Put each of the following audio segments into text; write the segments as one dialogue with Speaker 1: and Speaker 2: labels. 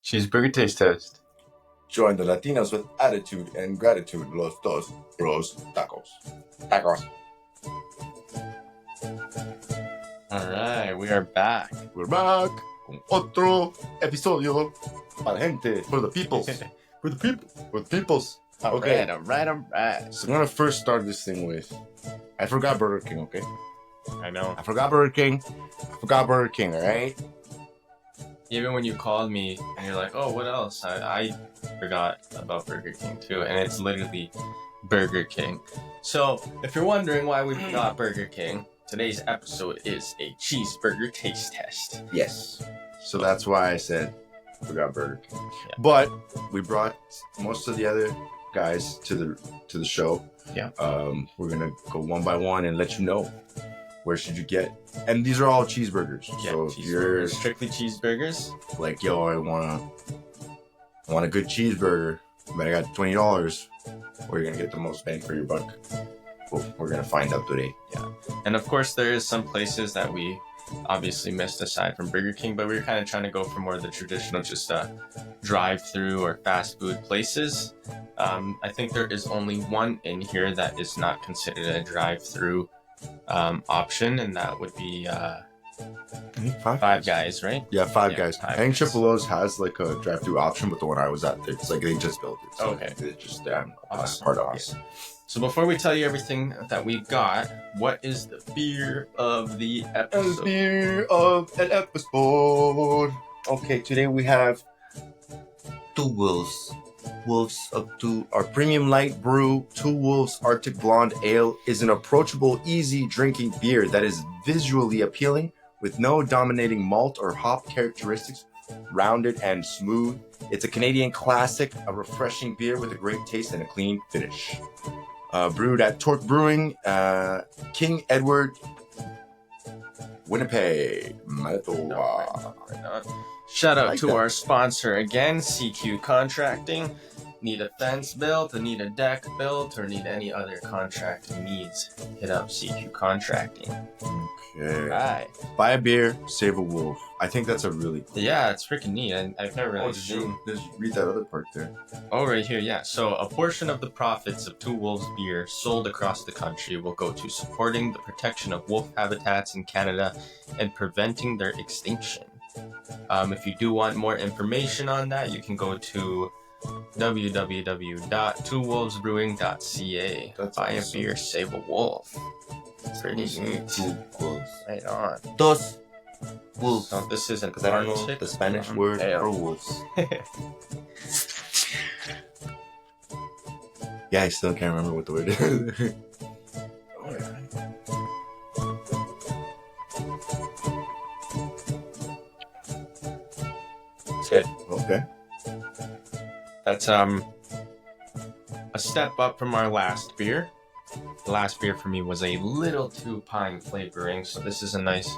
Speaker 1: Cheeseburger taste test.
Speaker 2: Join the Latinos with attitude and gratitude. Los dos bros tacos. Tacos.
Speaker 1: Alright, we are back.
Speaker 2: We're back con otro episodio para la gente, for the peoples. For the people. For the peoples. Okay.
Speaker 1: Alright.
Speaker 2: So I'm gonna first start this thing with, I forgot Burger King, okay?
Speaker 1: I know.
Speaker 2: I forgot Burger King, alright?
Speaker 1: Even when you called me and you're like, oh, what else? I forgot about Burger King too. And it's literally Burger King. So, if you're wondering why we forgot Burger King, today's episode is a cheeseburger taste test.
Speaker 2: Yes. So that's why I said I forgot Burger King.
Speaker 1: Yeah.
Speaker 2: But we brought most of the other guys to the show.
Speaker 1: Yeah.
Speaker 2: We're gonna go one by one and let you know where should you get. And these are all cheeseburgers.
Speaker 1: Yeah,
Speaker 2: so if you're
Speaker 1: strictly cheeseburgers.
Speaker 2: like, yo, I want a good cheeseburger, but I got $20, where you're gonna get the most bang for your buck. Well, we're gonna find out today.
Speaker 1: Yeah. And of course there is some places that we obviously missed aside from Burger King, but we were kind of trying to go for more of the traditional just drive-through or fast food places. I think there is only one in here that is not considered a drive-through option, and that would be Five Guys, right?
Speaker 2: Yeah, Five Guys.
Speaker 1: Five
Speaker 2: I think
Speaker 1: Guys.
Speaker 2: Triple O's has like a drive-through option, but the one I was at, it's like they just built it. So
Speaker 1: Okay.
Speaker 2: It's just
Speaker 1: Awesome.
Speaker 2: part of us.
Speaker 1: So before we tell you everything that we got, what is the beer of the episode?
Speaker 2: Beer of an episode. Okay, today we have Two Wolves. Our premium light brew, Two Wolves Arctic Blonde Ale is an approachable, easy drinking beer that is visually appealing with no dominating malt or hop characteristics, rounded and smooth. It's a Canadian classic, a refreshing beer with a great taste and a clean finish. Brewed at Torque Brewing, King Edward, Winnipeg, Manitoba.
Speaker 1: Shout out
Speaker 2: Like
Speaker 1: to
Speaker 2: that.
Speaker 1: our sponsor again, CQ Contracting. Need a fence built, or need a deck built, or need any other contracting needs, hit up CQ Contracting.
Speaker 2: Okay.
Speaker 1: Right.
Speaker 2: Buy a beer, save a wolf. I think that's a really cool.
Speaker 1: Yeah, it's freaking neat. I've never really seen.
Speaker 2: Just read that other part there.
Speaker 1: Oh, right here, yeah. So a portion of the profits of Two Wolves beer sold across the country will go to supporting the protection of wolf habitats in Canada and preventing their extinction. If you do want more information on that, you can go to www.twowolvesbrewing.ca.
Speaker 2: That's
Speaker 1: Buy
Speaker 2: awesome.
Speaker 1: a beer, save a wolf. Pretty neat.
Speaker 2: Two wolves.
Speaker 1: Right on.
Speaker 2: Dos wolves.
Speaker 1: So this isn't
Speaker 2: Because I don't know
Speaker 1: Arctic
Speaker 2: the Spanish
Speaker 1: Blonde
Speaker 2: word
Speaker 1: Ale.
Speaker 2: for wolves. Yeah, I still can't remember what the word is.
Speaker 1: That's it.
Speaker 2: Okay.
Speaker 1: That's a step up from our last beer. The last beer for me was a little too pine flavoring, so this is a nice,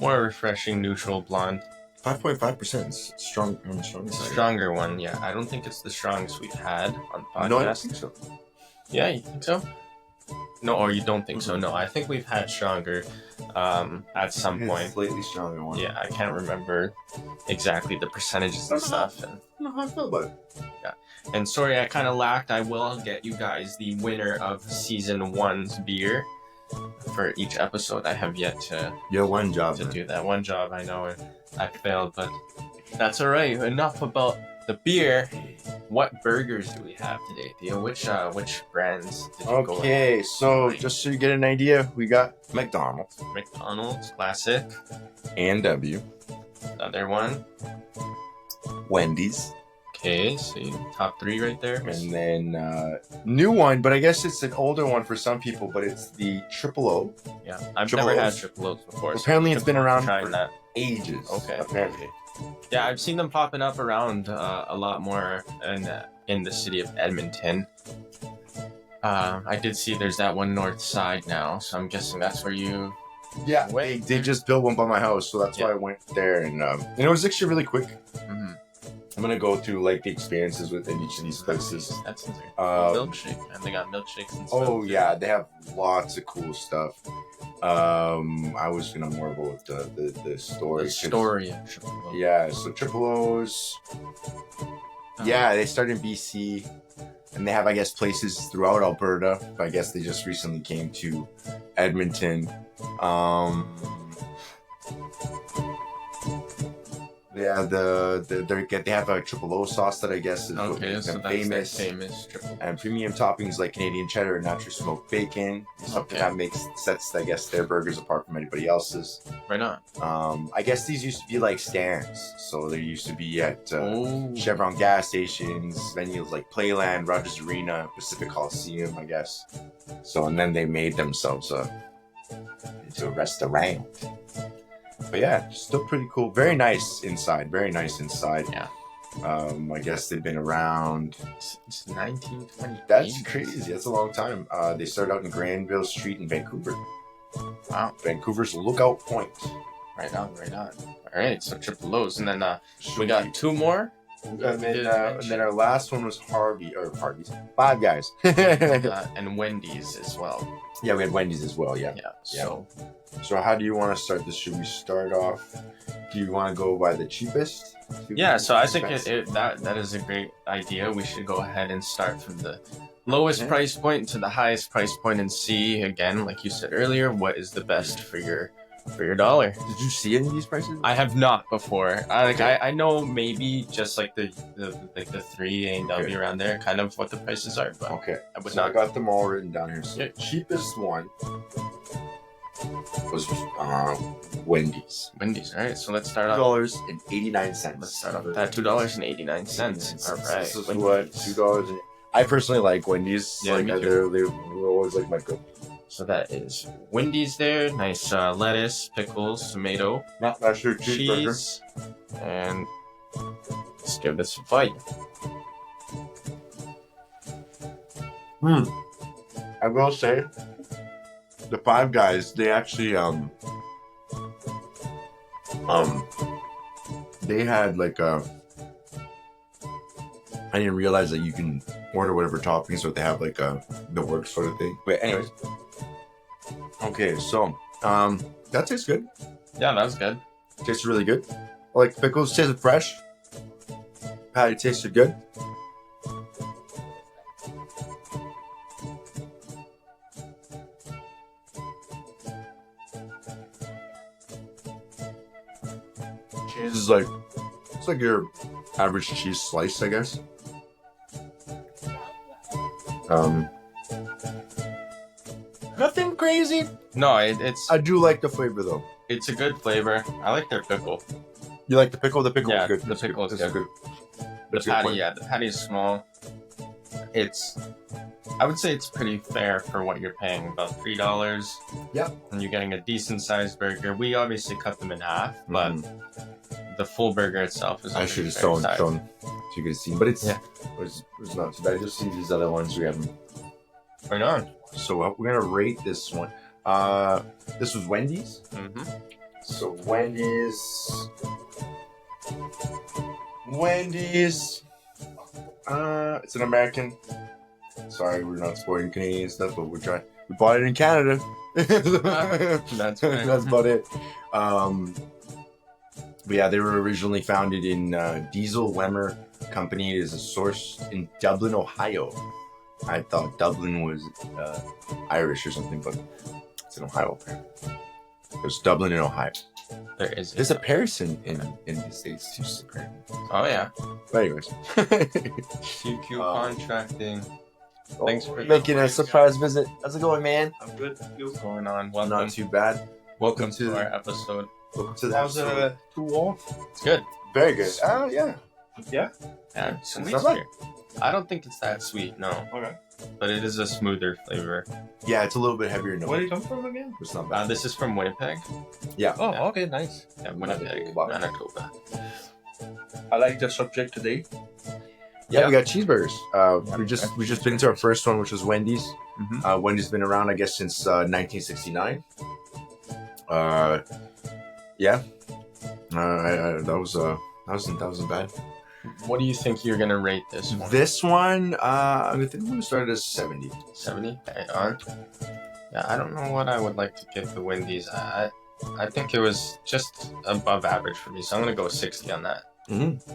Speaker 1: more refreshing neutral blonde.
Speaker 2: 5.5% is strong. On the strong side.
Speaker 1: Stronger one, yeah. I don't think it's the strongest we've had on the podcast.
Speaker 2: No, I don't think so.
Speaker 1: Yeah, you think so? No, or you don't think so? No, I think we've had stronger at some point.
Speaker 2: Slightly stronger one.
Speaker 1: Yeah, I can't remember exactly the percentages and stuff.
Speaker 2: I don't know how I feel about it.
Speaker 1: And sorry, I kind of lacked. I will get you guys the winner of season 1's beer for each episode. I have yet to
Speaker 2: Yeah, one job. man.
Speaker 1: do that. One job, I know I failed, but that's all right. Enough about the beer. What burgers do we have today, Theo? Which brands did you go with?
Speaker 2: Okay, so just so you get an idea, we got McDonald's,
Speaker 1: McDonald's, classic.
Speaker 2: A&W,
Speaker 1: Another one.
Speaker 2: Wendy's,
Speaker 1: Okay, so top 3 right there.
Speaker 2: and then new one, but I guess it's an older one for some people, but it's the Triple O.
Speaker 1: Yeah, I've
Speaker 2: Triple
Speaker 1: never had
Speaker 2: O's.
Speaker 1: Triple O's before. so
Speaker 2: Apparently it's been around
Speaker 1: trying
Speaker 2: for
Speaker 1: that.
Speaker 2: ages.
Speaker 1: Okay.
Speaker 2: Apparently.
Speaker 1: Yeah, I've seen them popping up around a lot more in the city of Edmonton. I did see there's that one north side now, so I'm guessing that's where you.
Speaker 2: Yeah,
Speaker 1: Wait.
Speaker 2: they just built one by my house, so that's why
Speaker 1: Yeah.
Speaker 2: I went there, and it was actually really quick.
Speaker 1: Mhm.
Speaker 2: I'm gonna go through like the experiences within each of these places.
Speaker 1: That's insane.
Speaker 2: Um,
Speaker 1: Milkshake, and they got milkshakes and stuff.
Speaker 2: Oh
Speaker 1: too.
Speaker 2: yeah, they have lots of cool stuff. I was gonna more about the story.
Speaker 1: The story of Triple O.
Speaker 2: Yeah, so Triple O's. Yeah, they started in BC, and they have, I guess, places throughout Alberta. But I guess they just recently came to Edmonton. Yeah, they have a Triple O sauce that I guess is what makes them
Speaker 1: famous Triple O.
Speaker 2: and premium toppings like Canadian cheddar and naturally smoked bacon. Something that sets, I guess, their burgers apart from anybody else's.
Speaker 1: Right on.
Speaker 2: I guess these used to be like stands, so they used to be at Chevron gas stations, venues like Playland, Rogers Arena, Pacific Coliseum, I guess. So, and then they made themselves into a restaurant. But yeah, still pretty cool. Very nice inside. Very nice inside.
Speaker 1: Yeah.
Speaker 2: I guess they've been around.
Speaker 1: It's 1928.
Speaker 2: That's crazy. That's a long time. They started out in Granville Street in Vancouver.
Speaker 1: Wow.
Speaker 2: Vancouver's lookout point.
Speaker 1: Right on, right on. All right, so Triple O's, and then we got two more.
Speaker 2: And then our last one was Harvey's. Five Guys.
Speaker 1: And Wendy's as well.
Speaker 2: Yeah, we had Wendy's as well. Yeah.
Speaker 1: So
Speaker 2: how do you want to start this? Should we start off? Do you want to go by the cheapest?
Speaker 1: yeah, so I think that is a great idea. We should go ahead and start from the lowest price point to the highest price point and see again, like you said earlier, what is the best for your dollar.
Speaker 2: Did you see any of these prices?
Speaker 1: I have not before. I know maybe just like the 3 A&W around there, kind of what the prices are, but
Speaker 2: Okay.
Speaker 1: I would
Speaker 2: So
Speaker 1: not.
Speaker 2: I got them all written down here. So
Speaker 1: Yeah.
Speaker 2: cheapest one was Wendy's.
Speaker 1: Wendy's. All right, so let's start off.
Speaker 2: $2.89.
Speaker 1: Let's start off with that $2.89. All right.
Speaker 2: This is what $2. I personally like Wendy's.
Speaker 1: Yeah,
Speaker 2: like
Speaker 1: me too.
Speaker 2: they were always like my go.
Speaker 1: So that is Wendy's there. Nice lettuce, pickles, tomato,
Speaker 2: That's your cheeseburger.
Speaker 1: cheese, and let's give this a bite.
Speaker 2: I will say, the Five Guys, they actually they had like I didn't realize that you can order whatever toppings, so they have like the works sort of thing. But anyways, okay, so that tastes good.
Speaker 1: Yeah, that was good.
Speaker 2: Tastes really good. I like pickles. Tasted fresh. Patty tasted good. Cheese is like, it's like your average cheese slice, I guess. Nothing crazy.
Speaker 1: No, it's
Speaker 2: I do like the flavor though.
Speaker 1: it's a good flavor. I like their pickle.
Speaker 2: You like the pickle? The pickle
Speaker 1: Yeah,
Speaker 2: is good.
Speaker 1: the pickle is
Speaker 2: That's
Speaker 1: good.
Speaker 2: good.
Speaker 1: The
Speaker 2: That's a good
Speaker 1: patty,
Speaker 2: point.
Speaker 1: yeah, the patty is small. I would say it's pretty fair for what you're paying, about $3.
Speaker 2: Yeah.
Speaker 1: And you're getting a decent sized burger. We obviously cut them in half, but the full burger itself is.
Speaker 2: I should have shown so you could see, but it's
Speaker 1: Yeah.
Speaker 2: it was not too bad. I just see these other ones we have.
Speaker 1: Right on.
Speaker 2: So we're gonna rate this one. This was Wendy's.
Speaker 1: Mm-hmm.
Speaker 2: So Wendy's. It's an American. Sorry, we're not supporting Canadian stuff, but we're trying. We bought it in Canada.
Speaker 1: That's right.
Speaker 2: That's about it. But yeah, they were originally founded in Diesel Wemmer Company. It is a source in Dublin, Ohio. I thought Dublin was Irish or something, but it's in Ohio. There's Dublin in Ohio.
Speaker 1: There is.
Speaker 2: There's a Paris in the States too, apparently.
Speaker 1: Oh yeah.
Speaker 2: But anyways.
Speaker 1: QQ contracting. Thanks for
Speaker 2: making a surprise visit. How's it going, man?
Speaker 1: I'm good. What's going on? Welcome.
Speaker 2: Not too bad.
Speaker 1: Welcome to our episode.
Speaker 2: Welcome to the episode.
Speaker 1: It's good.
Speaker 2: Very good. Oh, yeah.
Speaker 1: Yeah, sweet.
Speaker 2: It's not bad.
Speaker 1: Here. I don't think it's that sweet, no.
Speaker 2: Okay.
Speaker 1: But it is a smoother flavor.
Speaker 2: Yeah, it's a little bit heavier.
Speaker 3: Where do you come from again?
Speaker 2: It's not bad.
Speaker 1: This is from Winnipeg.
Speaker 2: Yeah.
Speaker 3: Oh,
Speaker 1: Yeah.
Speaker 3: okay, nice.
Speaker 1: Yeah, Winnipeg,
Speaker 2: Manitoba.
Speaker 1: Manitoba.
Speaker 3: I like the subject today.
Speaker 2: Yeah,
Speaker 1: Yeah.
Speaker 2: we got cheeseburgers. We just been to our first one, which was Wendy's.
Speaker 1: Mhm.
Speaker 2: Wendy's been around, I guess, since 1969. Yeah. That wasn't bad.
Speaker 1: What do you think you're gonna rate this one?
Speaker 2: This one, I think I'm gonna start at a 70.
Speaker 1: 70? On? Yeah, I don't know what I would like to give the Wendy's. I think it was just above average for me, so I'm gonna go 60 on that.
Speaker 2: Mm-hmm.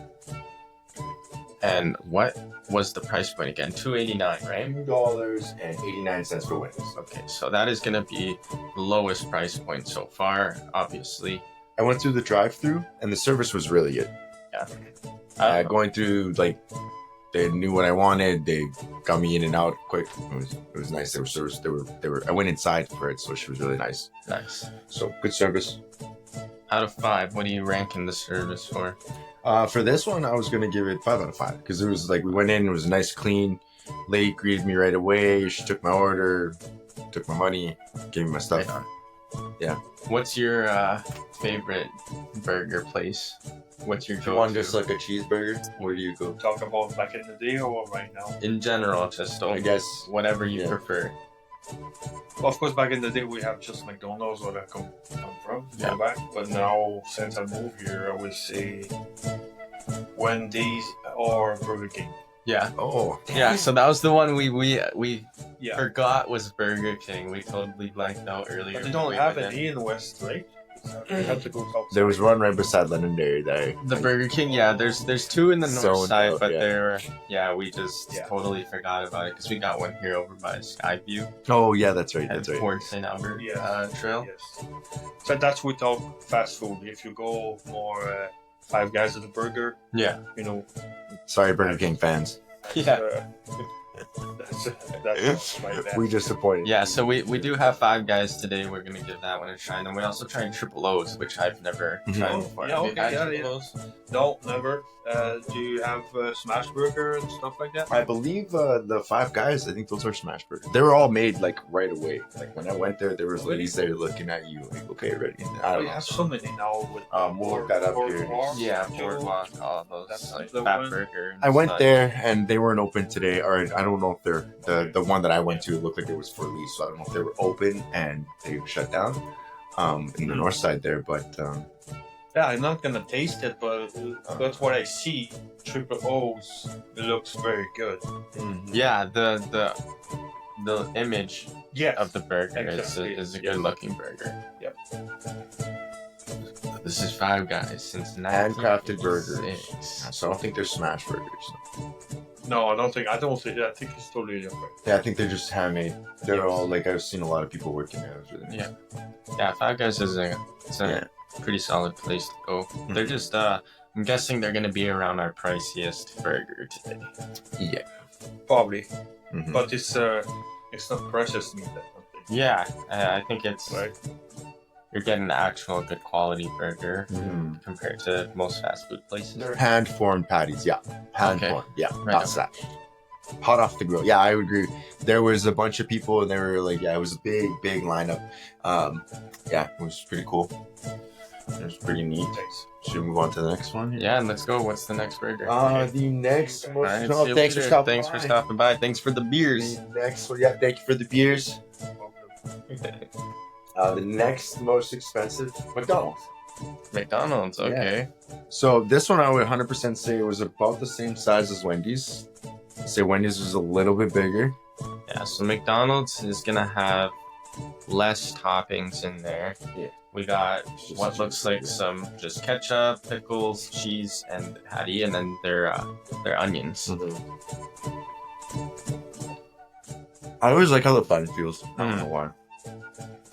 Speaker 1: And what was the price point again? $2.89, right?
Speaker 2: $2.89 for Wendy's.
Speaker 1: Okay, so that is gonna be the lowest price point so far, obviously.
Speaker 2: I went through the drive-through, and the service was really good.
Speaker 1: Yeah.
Speaker 2: Going through, like, they knew what I wanted. They got me in and out quick. It was nice. They were service. They were. I went inside for it, so she was really nice.
Speaker 1: Nice.
Speaker 2: So good service.
Speaker 1: Out of 5, what are you ranking the service for?
Speaker 2: For this one, I was gonna give it 5 out of 5 because it was like we went in. It was nice, clean. Lady greeted me right away. She took my order, took my money, gave me my stuff.
Speaker 1: Right on.
Speaker 2: Yeah.
Speaker 1: What's your favorite burger place? What's your
Speaker 2: If
Speaker 1: go-to?
Speaker 2: you want just like a cheeseburger, where do you go?
Speaker 3: Talk about back in the day or right now?
Speaker 1: In general, just
Speaker 2: I guess.
Speaker 1: whatever you
Speaker 2: Yeah.
Speaker 1: prefer.
Speaker 3: Well, of course, back in the day we have just McDonald's where I come from.
Speaker 1: Yeah.
Speaker 3: Back. But now, since I moved here, I would say Wendy's or Burger King.
Speaker 1: Yeah.
Speaker 2: Oh.
Speaker 1: Yeah, so that was the one we
Speaker 3: Yeah.
Speaker 1: forgot was Burger King. We totally blanked out earlier.
Speaker 3: But they don't
Speaker 1: when we
Speaker 3: have
Speaker 1: went
Speaker 3: it
Speaker 1: in.
Speaker 3: in West, right? You have to go south.
Speaker 2: There was one right beside Londonderry there.
Speaker 1: The Burger King, yeah. There's 2 in the north
Speaker 2: Zoned
Speaker 1: side,
Speaker 2: out,
Speaker 1: but
Speaker 2: yeah.
Speaker 1: we just
Speaker 3: Yeah.
Speaker 1: totally forgot about it because we got one here over by Skyview
Speaker 2: Oh yeah, that's right.
Speaker 1: and
Speaker 2: That's right.
Speaker 1: towards St. Albert
Speaker 3: Yeah.
Speaker 1: Trail.
Speaker 3: Yes. So that's without fast food. If you go more Five Guys at the burger,
Speaker 1: Yeah.
Speaker 3: you know,
Speaker 2: Sorry, Burger King fans.
Speaker 1: Yeah.
Speaker 3: that's my bad.
Speaker 2: We disappointed.
Speaker 1: Yeah, so we do have 5 Guys today. We're gonna give that one a try, and then we also tried Triple O's, which I've never
Speaker 2: Mhm.
Speaker 1: tried
Speaker 3: Oh,
Speaker 1: before.
Speaker 3: yeah,
Speaker 1: Have you
Speaker 3: okay,
Speaker 1: had
Speaker 3: yeah,
Speaker 1: Triple
Speaker 3: yeah.
Speaker 1: O's?
Speaker 3: No, never. Do you have smash burger and stuff like that?
Speaker 2: I believe the Five Guys. I think those are smash burgers. They were all made like right away. Like when I went there, there was ladies there looking at you like, okay, ready. And I don't
Speaker 3: We
Speaker 2: know.
Speaker 3: have so many now with
Speaker 2: We'll look that up here.
Speaker 1: Yeah, Boardwalk, all of those,
Speaker 3: That's
Speaker 1: like
Speaker 3: the
Speaker 1: Fat
Speaker 3: one.
Speaker 1: Burger. and
Speaker 2: I went
Speaker 1: such.
Speaker 2: there and they weren't open today. Or I don't know if they're the one that I went to looked like it was for lease. So I don't know if they were open and they shut down. In the north side there, but
Speaker 3: Yeah, I'm not gonna taste it, but that's what I see. Triple O's, it looks very good.
Speaker 1: Yeah, the image
Speaker 3: Yes.
Speaker 1: of the burger
Speaker 3: Exactly,
Speaker 1: is a
Speaker 3: yes.
Speaker 1: good looking burger.
Speaker 3: Yep.
Speaker 1: This is Five Guys since
Speaker 2: handcrafted burgers.
Speaker 1: 1986.
Speaker 2: So I don't think they're smash burgers.
Speaker 3: No, I don't think. I think it's totally different.
Speaker 2: Yeah, I think they're just handmade. They're
Speaker 3: Yes.
Speaker 2: all like I've seen a lot of people working there. It was really nice.
Speaker 1: Yeah, Five Guys is a
Speaker 2: Yeah.
Speaker 1: pretty solid place to go. They're just I'm guessing they're gonna be around our priciest burger today.
Speaker 2: Yeah.
Speaker 3: Probably,
Speaker 2: Mhm.
Speaker 3: but it's not precious meat. I don't think.
Speaker 1: Yeah, I think it's
Speaker 3: Right.
Speaker 1: you're getting an actual good quality burger
Speaker 2: Mhm.
Speaker 1: compared to most fast food places.
Speaker 2: They're hand formed patties. Yeah, hand
Speaker 1: Okay.
Speaker 2: formed. Yeah,
Speaker 1: Right
Speaker 2: not
Speaker 1: on.
Speaker 2: slashed. Hot off the grill. Yeah, I would agree. There was a bunch of people, and they were like, yeah, it was a big lineup. Yeah, it was pretty cool. It was pretty neat.
Speaker 3: Thanks.
Speaker 2: Should we move on to the next one?
Speaker 1: Yeah, and let's go. What's the next burger?
Speaker 2: The next.
Speaker 1: All right,
Speaker 2: Oh,
Speaker 1: see you
Speaker 2: thanks for
Speaker 1: later.
Speaker 2: stopping.
Speaker 1: Thanks for
Speaker 2: by.
Speaker 1: stopping by. Thanks for the beers.
Speaker 2: The next one. Yeah, thank you for the beers. The next most expensive McDonald's.
Speaker 1: McDonald's, okay.
Speaker 2: So this one I would 100% say it was about the same size as Wendy's. I'd say Wendy's was a little bit bigger.
Speaker 1: Yeah, so McDonald's is gonna have less toppings in there.
Speaker 2: Yeah.
Speaker 1: We got
Speaker 2: Just
Speaker 1: what
Speaker 2: cheese,
Speaker 1: looks like
Speaker 2: yeah.
Speaker 1: some just ketchup, pickles, cheese, and patty, and then their onions.
Speaker 2: I always like how the bun feels. I don't know why.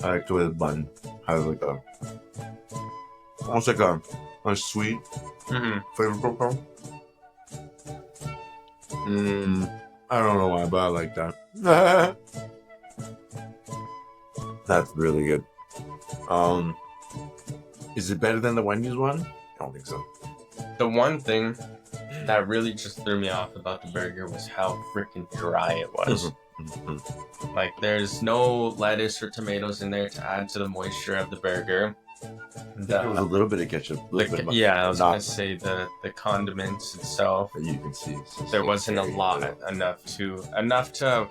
Speaker 2: I like the way the bun has like a almost like a sweet
Speaker 1: Mm-hmm.
Speaker 2: flavor profile. I don't know why, but I like that. That's really good. Is it better than the Wendy's one? I don't think so.
Speaker 1: The one thing that really just threw me off about the burger was how freaking dry it was.
Speaker 2: Mhm.
Speaker 1: Like, there's no lettuce or tomatoes in there to add to the moisture of the burger.
Speaker 2: There was a little bit of ketchup. A little bit,
Speaker 1: Yeah, I was
Speaker 2: not-
Speaker 1: gonna say the condiments itself.
Speaker 2: But you can see it's just
Speaker 1: There
Speaker 2: like
Speaker 1: wasn't a
Speaker 2: very
Speaker 1: lot
Speaker 2: little.
Speaker 1: enough to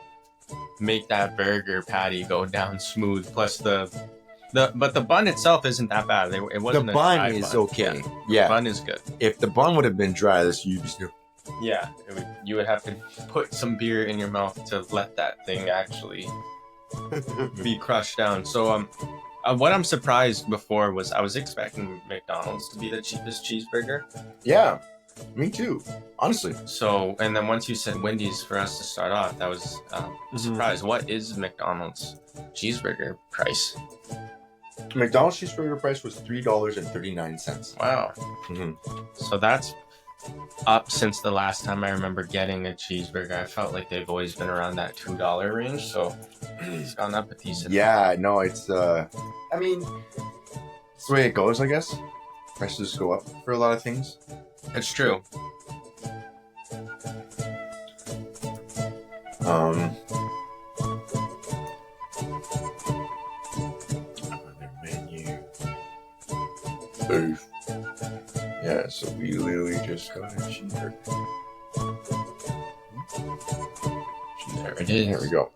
Speaker 1: make that burger patty go down smooth. Plus the But the bun itself isn't that bad. It
Speaker 2: The
Speaker 1: wasn't a
Speaker 2: bun
Speaker 1: dry
Speaker 2: is
Speaker 1: bun.
Speaker 2: okay.
Speaker 1: The
Speaker 2: Yeah.
Speaker 1: bun is good.
Speaker 2: If the bun would have been dry, you'd be
Speaker 1: Yeah, you would have to put some beer in your mouth to let that thing actually be crushed down. So what I'm surprised before was I was expecting McDonald's to be the cheapest cheeseburger.
Speaker 2: Yeah, me too. Honestly,
Speaker 1: So and then once you said Wendy's for us to start off, that was a surprise. What is McDonald's cheeseburger price?
Speaker 2: McDonald's cheeseburger price was $3.39.
Speaker 1: Wow.
Speaker 2: Mhm.
Speaker 1: So that's up since the last time I remember getting a cheeseburger. I felt like they've always been around that $2 range, so it's gone up a decent.
Speaker 2: Yeah, no, it's I mean, it's the way it goes, I guess. Prices go up for a lot of things.
Speaker 1: It's true.
Speaker 2: Other menu. Beef. Yeah, so we literally just got a cheeseburger.
Speaker 1: There it
Speaker 2: There
Speaker 1: is.
Speaker 2: we go.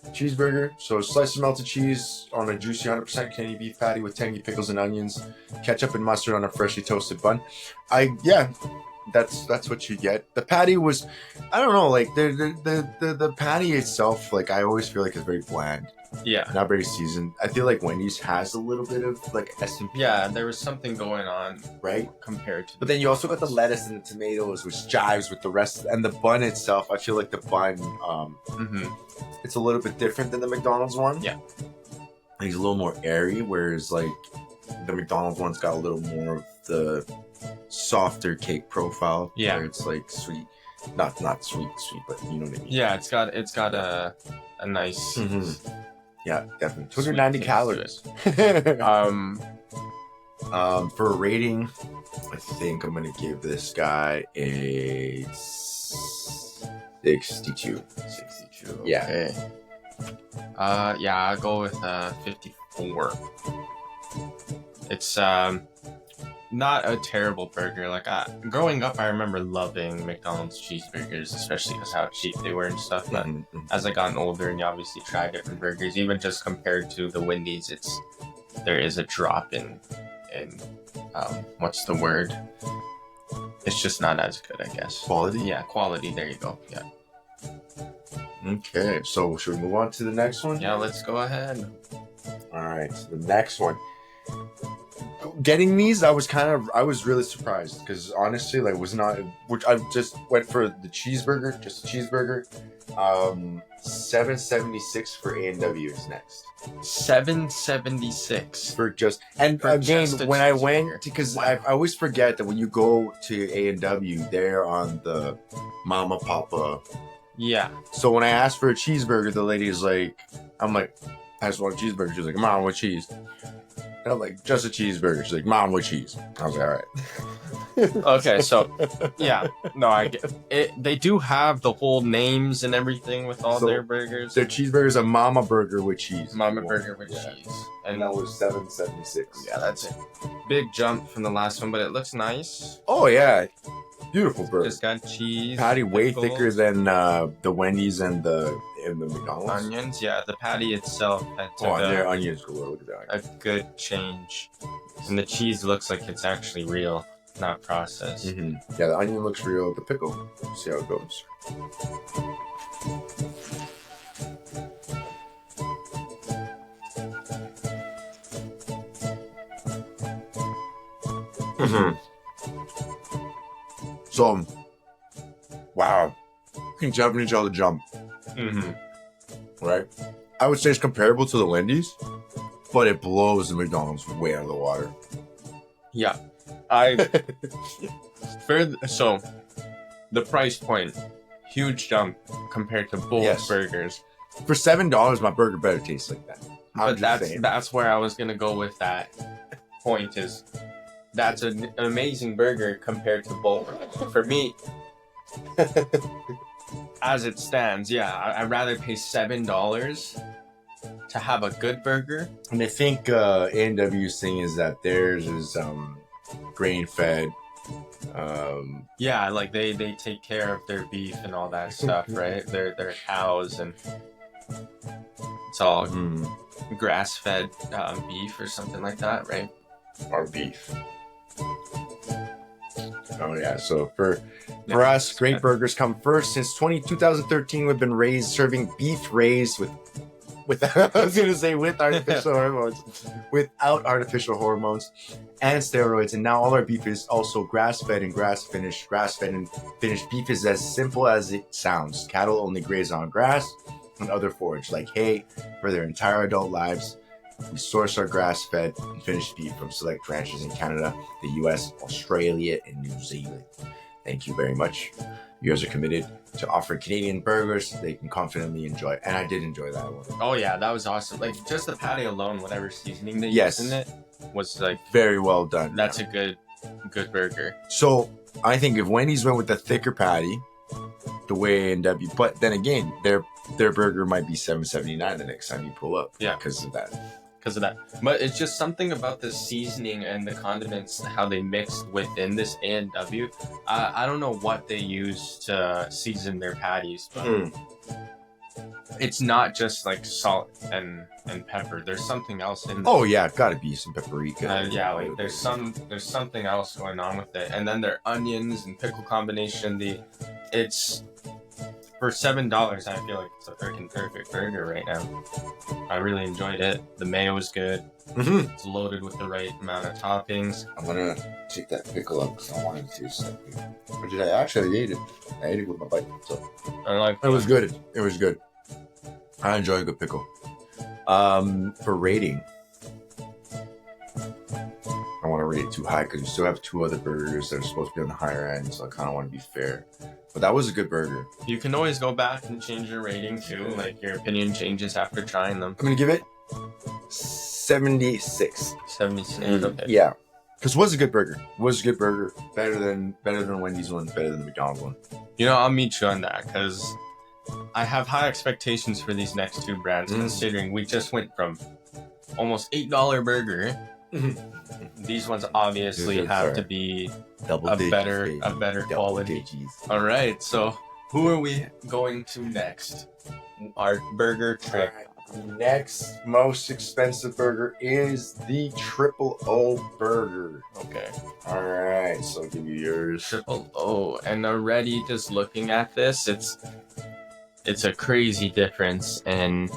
Speaker 2: Cheeseburger. So a slice of melted cheese on a juicy 100% Canadian beef patty with tangy pickles and onions, ketchup and mustard on a freshly toasted bun. That's what you get. The patty was, I don't know, like the patty itself, like I always feel like it's very bland,
Speaker 1: Yeah.
Speaker 2: not very seasoned. I feel like Wendy's has a little bit of like S&P,
Speaker 1: Yeah, there was something going on
Speaker 2: right?
Speaker 1: compared to.
Speaker 2: But then you also got the lettuce and the tomatoes, which jives with the rest, and the bun itself. I feel like the bun, it's a little bit different than the McDonald's one.
Speaker 1: Yeah.
Speaker 2: He's a little more airy, whereas like the McDonald's one's got a little more of the softer cake profile.
Speaker 1: Yeah.
Speaker 2: Where it's like sweet, not sweet, but you know what I mean.
Speaker 1: Yeah, it's got a nice.
Speaker 2: Yeah, definitely.
Speaker 1: Sweet
Speaker 2: 290
Speaker 1: taste
Speaker 2: calories. For a rating, I think I'm gonna give this guy a 62.
Speaker 1: 62.
Speaker 2: Yeah.
Speaker 1: Okay. Yeah, I'll go with 54. It's not a terrible burger. Like growing up, I remember loving McDonald's cheeseburgers, especially because how cheap they were and stuff. But as I gotten older and you obviously try different burgers, even just compared to the Wendy's, there is a drop in what's the word? It's just not as good, I guess.
Speaker 2: Quality?
Speaker 1: Yeah, quality. There you go. Yeah.
Speaker 2: Okay, so should we move on to the next one?
Speaker 1: Yeah, let's go ahead.
Speaker 2: All right, so the next one. Getting these, I was really surprised because honestly, like, I just went for the cheeseburger, just a cheeseburger. $7.76 for A&W is next.
Speaker 1: $7.76
Speaker 2: For just, and
Speaker 1: For
Speaker 2: again,
Speaker 1: just a
Speaker 2: when I
Speaker 1: cheeseburger.
Speaker 2: went, because
Speaker 1: Wow.
Speaker 2: I always forget that when you go to A&W, they're on the Mama Papa.
Speaker 1: Yeah.
Speaker 2: So when I asked for a cheeseburger, the lady is like, I'm like, I just want a cheeseburger. She's like, Mom, what cheese? And I'm like, just a cheeseburger. She's like, Mom, what cheese? I was like, all right.
Speaker 1: Okay, so yeah, no, I get it. They do have the whole names and everything with all
Speaker 2: So,
Speaker 1: their burgers.
Speaker 2: Their cheeseburger is a Mama Burger with cheese.
Speaker 1: Mama burger with
Speaker 2: Yeah.
Speaker 1: cheese,
Speaker 2: And that was $7.76.
Speaker 1: yeah, that's it. Big jump from the last one, but it looks nice.
Speaker 2: Oh yeah, beautiful burger.
Speaker 1: It's got cheese,
Speaker 2: Patty way
Speaker 1: pickles,
Speaker 2: thicker than the Wendy's and the McDonald's.
Speaker 1: onions. Yeah, the patty itself had
Speaker 2: Oh, and their
Speaker 1: took
Speaker 2: onions go look at that.
Speaker 1: a good change, and the cheese looks like it's actually real, not processed.
Speaker 2: Mm-hmm. Yeah, the onion looks real. The pickle, see how it goes. Mm-hmm. So, wow, fucking Japanese on the jump,
Speaker 1: Mm-hmm.
Speaker 2: right? I would say it's comparable to the Wendy's, but it blows the McDonald's way out of the water.
Speaker 1: Yeah, so the price point, huge jump compared to both
Speaker 2: Yes.
Speaker 1: burgers.
Speaker 2: For $7, my burger better taste like that. I'm
Speaker 1: But
Speaker 2: just saying.
Speaker 1: that's where I was gonna go with that point. Is that's an amazing burger compared to both. For me, as it stands, yeah, I'd rather pay $7 to have a good burger.
Speaker 2: And I think A&W's thing is that theirs is grain fed.
Speaker 1: Yeah, like they take care of their beef and all that stuff, right? They're cows and it's all grass-fed beef or something like that, right?
Speaker 2: Our beef. Oh yeah, so for us, great burgers come first. Since 2013, we've been serving beef raised with I was gonna say with artificial hormones, without artificial hormones and steroids, and now all our beef is also grass-fed and grass-finished. Grass-fed and finished beef is as simple as it sounds. Cattle only graze on grass and other forage like hay for their entire adult lives. We source our grass-fed and finished beef from select ranches in Canada, the US, Australia, and New Zealand. Thank you very much. You guys are committed to offer Canadian burgers they can confidently enjoy. And I did enjoy that one.
Speaker 1: Oh yeah, that was awesome. Like just the patty alone, whatever seasoning they
Speaker 2: Yes.
Speaker 1: used in it was like
Speaker 2: Very well done.
Speaker 1: that's a good burger.
Speaker 2: So I think if Wendy's went with the thicker patty, the way A&W, but then again, their burger might be $7.79 the next time you pull up.
Speaker 1: Yeah.
Speaker 2: Because of that.
Speaker 1: But it's just something about the seasoning and the condiments, how they mixed within this A&W. I don't know what they use to season their patties, but it's not just like salt and pepper. There's something else in there.
Speaker 2: Oh yeah, gotta be some paprika.
Speaker 1: Yeah, like there's something else going on with it. And then their onions and pickle combination, it's for $7, I feel like it's a freaking perfect burger right now. I really enjoyed it. The mayo is good.
Speaker 2: Mm-hmm.
Speaker 1: It's loaded with the right amount of toppings.
Speaker 2: I'm gonna take that pickle up because I wanted to taste that pickle. Or did I actually ate it? I ate it with my bite. So
Speaker 1: I like
Speaker 2: it was good. It was good. I enjoy a good pickle. For rating, I want to rate it too high because we still have two other burgers that are supposed to be on the higher end, so I kind of want to be fair. But that was a good burger.
Speaker 1: You can always go back and change your rating too. Like your opinion changes after trying them.
Speaker 2: I'm gonna give it 76.
Speaker 1: 76. Okay.
Speaker 2: Yeah, because it was a good burger. It was a good burger. Better than Wendy's one. Better than the McDonald's one.
Speaker 1: You know, I'll meet you on that because I have high expectations for these next two brands. Considering we just went from almost $8 burger. These ones obviously have to be a better quality. All right, so who are we going to next? Our burger trip.
Speaker 2: The next most expensive burger is the Triple O burger.
Speaker 1: Okay.
Speaker 2: All right, so I'll give you yours.
Speaker 1: Triple O, and already just looking at this, it's a crazy difference in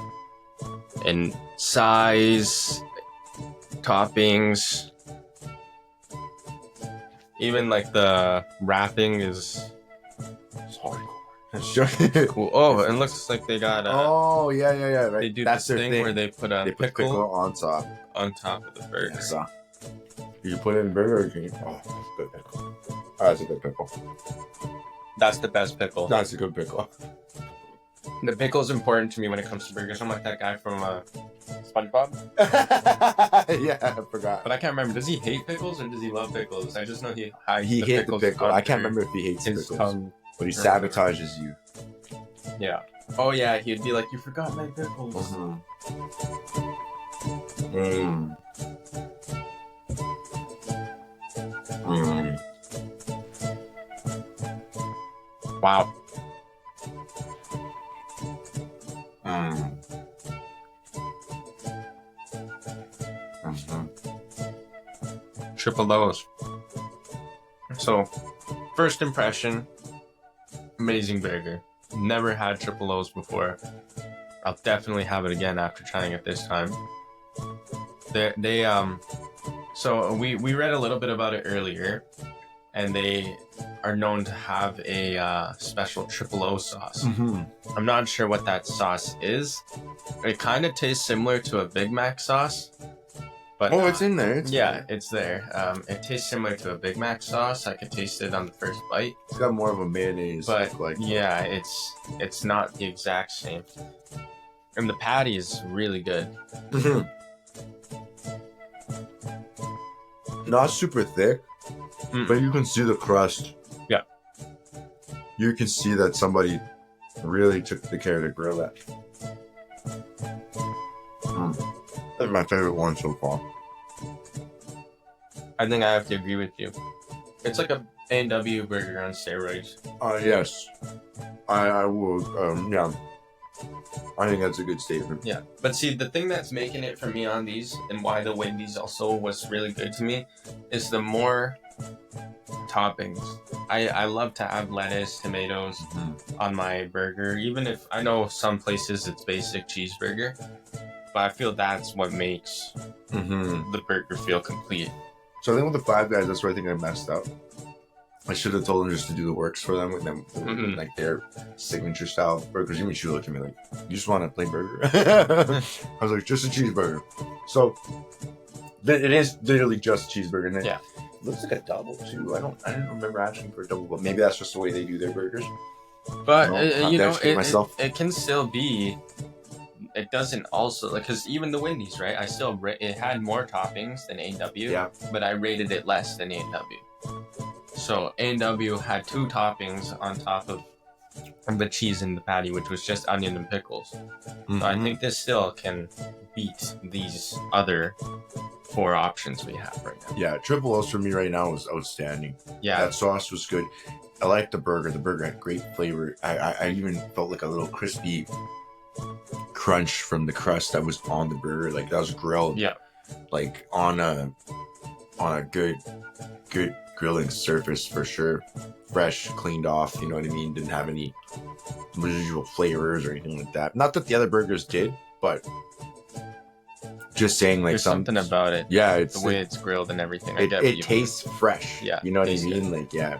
Speaker 1: size, toppings. Even like the wrapping is cool. Oh, and looks like they got
Speaker 2: oh yeah, right.
Speaker 1: They do
Speaker 2: That's
Speaker 1: this
Speaker 2: their
Speaker 1: thing where they put a pickle
Speaker 2: on top
Speaker 1: of the burger.
Speaker 2: So you put it in burger or you good pickle. Oh, that's a good pickle.
Speaker 1: That's the best pickle.
Speaker 2: That's a good pickle.
Speaker 1: The pickle is important to me when it comes to burgers. I'm like that guy from SpongeBob.
Speaker 2: Yeah, I forgot.
Speaker 1: But I can't remember. Does he hate pickles or does he love pickles? I just know he
Speaker 2: hates the pickle. I can't remember if he hates
Speaker 1: his
Speaker 2: pickles.
Speaker 1: tongue.
Speaker 2: But he sabotages you.
Speaker 1: Yeah. Oh yeah, he'd be like, "You forgot my pickles." Wow. Triple O's. So, first impression, amazing burger. Never had Triple O's before. I'll definitely have it again after trying it this time. So we read a little bit about it earlier, and they are known to have a special Triple O sauce. I'm not sure what that sauce is. It kind of tastes similar to a Big Mac sauce. But,
Speaker 2: it's in there.
Speaker 1: It's there. It tastes similar to a Big Mac sauce. I could taste it on the first bite.
Speaker 2: It's got more of a mayonnaise.
Speaker 1: But yeah, it's not the exact same. And the patty is really good.
Speaker 2: Not super thick, but you can see the crust.
Speaker 1: Yeah.
Speaker 2: You can see that somebody really took the care to grill it. That's my favorite one so far.
Speaker 1: I think I have to agree with you. It's like a A&W burger on steroids.
Speaker 2: Yes. I will, yeah. I think that's a good statement.
Speaker 1: Yeah, but see, the thing that's making it for me on these, and why the Wendy's also was really good to me, is the more toppings. I love to have lettuce, tomatoes on my burger, even if I know some places it's basic cheeseburger, but I feel that's what makes the burger feel complete.
Speaker 2: So I think with the Five Guys, that's where I think I messed up. I should have told them just to do the works for them with them, like their signature style burgers. Even she looked at me like, "You just want a plain burger?" I was like, "Just a cheeseburger." So it is literally just a cheeseburger. And
Speaker 1: Yeah.
Speaker 2: It looks like a double too. I don't remember asking for a double, but maybe that's just the way they do their burgers.
Speaker 1: But
Speaker 2: No,
Speaker 1: it can still be. It doesn't also because even the Wendy's, right? I still it had more toppings than A&W.
Speaker 2: Yeah.
Speaker 1: But I rated it less than A&W. So A&W had 2 toppings on top of the cheese in the patty, which was just onion and pickles. So I think this still can beat these other 4 options we have right now.
Speaker 2: Yeah, Triple O's for me right now was outstanding.
Speaker 1: Yeah,
Speaker 2: That sauce was good. I liked the burger. The burger had great flavor. I even felt like a little crispy crunch from the crust that was on the burger. Like that was grilled.
Speaker 1: Yeah.
Speaker 2: Like on a good grilling surface for sure. Fresh, cleaned off, you know what I mean? Didn't have any residual flavors or anything like that. Not that the other burgers did, but just saying like
Speaker 1: there's something about it.
Speaker 2: Yeah, it's
Speaker 1: the way it's grilled and everything.
Speaker 2: It tastes fresh.
Speaker 1: Yeah,
Speaker 2: you know what I mean?
Speaker 1: good.
Speaker 2: Like yeah.